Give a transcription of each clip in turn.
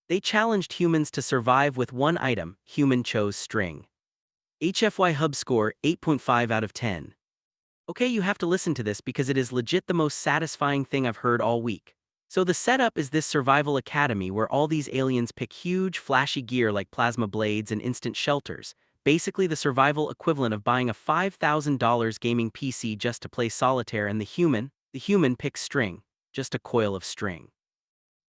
They challenged humans to survive with one item. Human chose string. HFY Hub score 8.5 out of 10. Okay, you have to listen to this because it is legit the most satisfying thing I've heard all week. So the setup is this survival academy where all these aliens pick huge, flashy gear like plasma blades and instant shelters. Basically the survival equivalent of buying a $5,000 gaming PC just to play solitaire, and the human picks string, just a coil of string.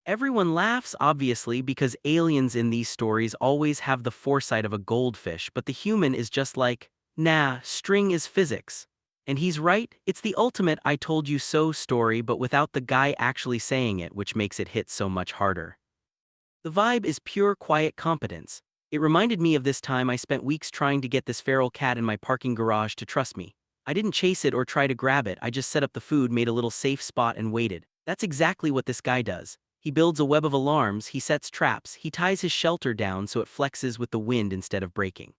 Everyone laughs, obviously, because aliens in these stories always have the foresight of a goldfish, but the human is just like, nah, string is physics. And he's right, it's the ultimate I told you so story, but without the guy actually saying it, which makes it hit so much harder. The vibe is pure quiet competence. It reminded me of this time I spent weeks trying to get this feral cat in my parking garage to trust me. I didn't chase it or try to grab it, I just set up the food, made a little safe spot, and waited. That's exactly what this guy does. He builds a web of alarms, he sets traps, he ties his shelter down so it flexes with the wind instead of breaking.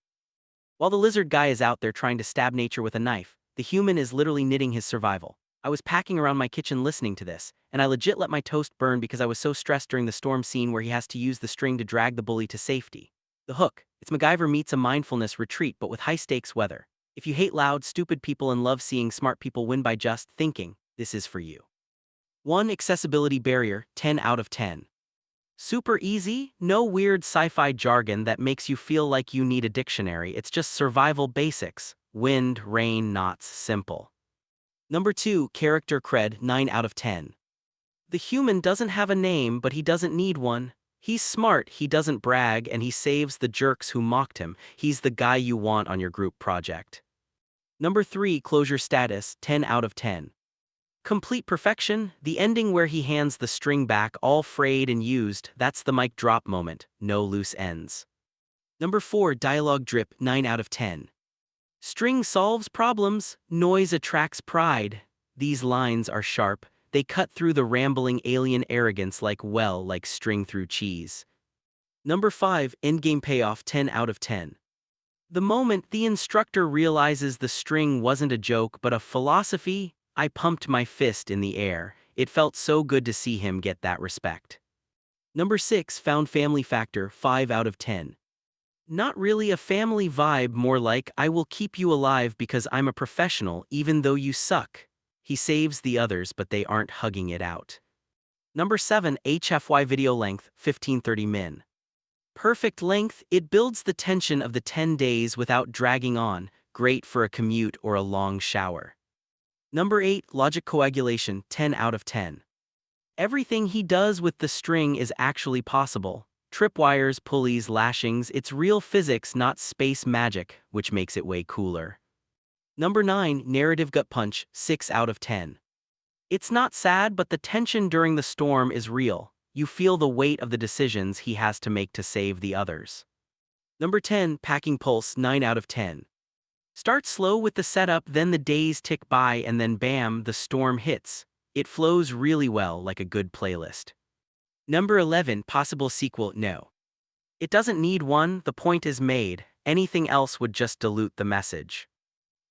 While the lizard guy is out there trying to stab nature with a knife, the human is literally knitting his survival. I was packing around my kitchen listening to this, and I legit let my toast burn because I was so stressed during the storm scene where he has to use the string to drag the bully to safety. The hook: it's MacGyver meets a mindfulness retreat but with high-stakes weather. If you hate loud, stupid people and love seeing smart people win by just thinking, this is for you. 1. Accessibility barrier, 10 out of 10. Super easy, no weird sci-fi jargon that makes you feel like you need a dictionary, it's just survival basics. Wind, rain, knots, simple. Number 2. Character cred, 9 out of 10. The human doesn't have a name, but he doesn't need one. He's smart, he doesn't brag, and he saves the jerks who mocked him. He's the guy you want on your group project. Number 3. Closure status, 10 out of 10. Complete perfection, the ending where he hands the string back all frayed and used, that's the mic drop moment, no loose ends. Number 4. Dialogue drip, 9 out of 10. String solves problems, noise attracts pride. These lines are sharp, they cut through the rambling alien arrogance like string through cheese. Number 5. Endgame payoff, 10 out of 10. The moment the instructor realizes the string wasn't a joke but a philosophy, I pumped my fist in the air. It felt so good to see him get that respect. Number 6. Found family factor, 5 out of 10. Not really a family vibe, more like I will keep you alive because I'm a professional even though you suck. He saves the others but they aren't hugging it out. Number 7. HFY video length, 1530 min. Perfect length, it builds the tension of the 10 days without dragging on, great for a commute or a long shower. Number 8. Logic coagulation, 10 out of 10. Everything he does with the string is actually possible. Tripwires, pulleys, lashings, it's real physics, not space magic, which makes it way cooler. Number 9. Narrative gut punch, 6 out of 10. It's not sad, but the tension during the storm is real. You feel the weight of the decisions he has to make to save the others. Number 10. Packing pulse, 9 out of 10. Start slow with the setup, then the days tick by, and then bam, the storm hits. It flows really well, like a good playlist. Number 11. Possible sequel, no. It doesn't need one, the point is made, anything else would just dilute the message.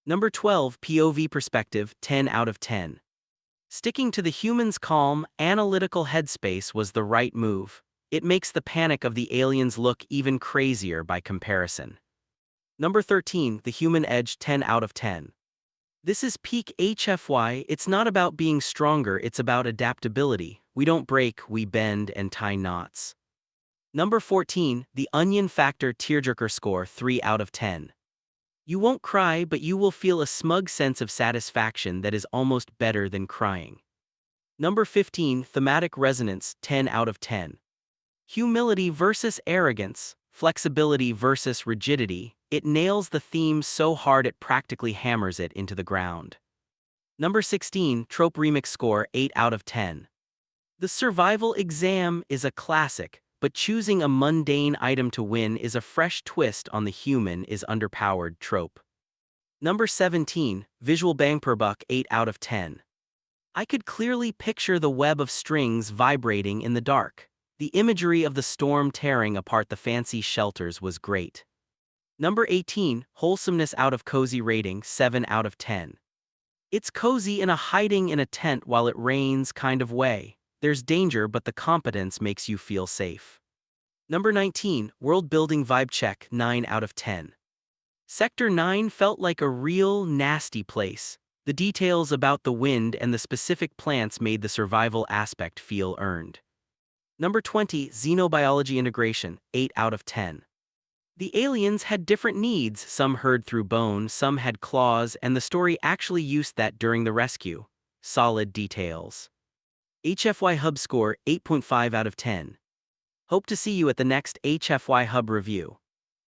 Number 12. POV perspective, 10 out of 10. Sticking to the human's calm, analytical headspace was the right move. It makes the panic of the aliens look even crazier by comparison. Number 13. The human edge, 10 out of 10. This is peak HFY, it's not about being stronger, it's about adaptability. We don't break, we bend and tie knots. Number 14. The onion factor tearjerker score, 3 out of 10. You won't cry, but you will feel a smug sense of satisfaction that is almost better than crying. Number 15. Thematic resonance, 10 out of 10. Humility versus arrogance, flexibility versus rigidity, it nails the theme so hard it practically hammers it into the ground. Number 16. Trope remix score, 8 out of 10. The survival exam is a classic, but choosing a mundane item to win is a fresh twist on the human is underpowered trope. Number 17. Visual bang per buck, 8 out of 10. I could clearly picture the web of strings vibrating in the dark. The imagery of the storm tearing apart the fancy shelters was great. Number 18. Wholesomeness out of cozy rating, 7 out of 10. It's cozy in a hiding in a tent while it rains kind of way. There's danger, but the competence makes you feel safe. Number 19, World Building Vibe Check, 9 out of 10. Sector 9 felt like a real nasty place. The details about the wind and the specific plants made the survival aspect feel earned. Number 20, Xenobiology Integration, 8 out of 10. The aliens had different needs, some heard through bone, some had claws, and the story actually used that during the rescue. Solid details. HFY Hub score, 8.5 out of 10. Hope to see you at the next HFY Hub review.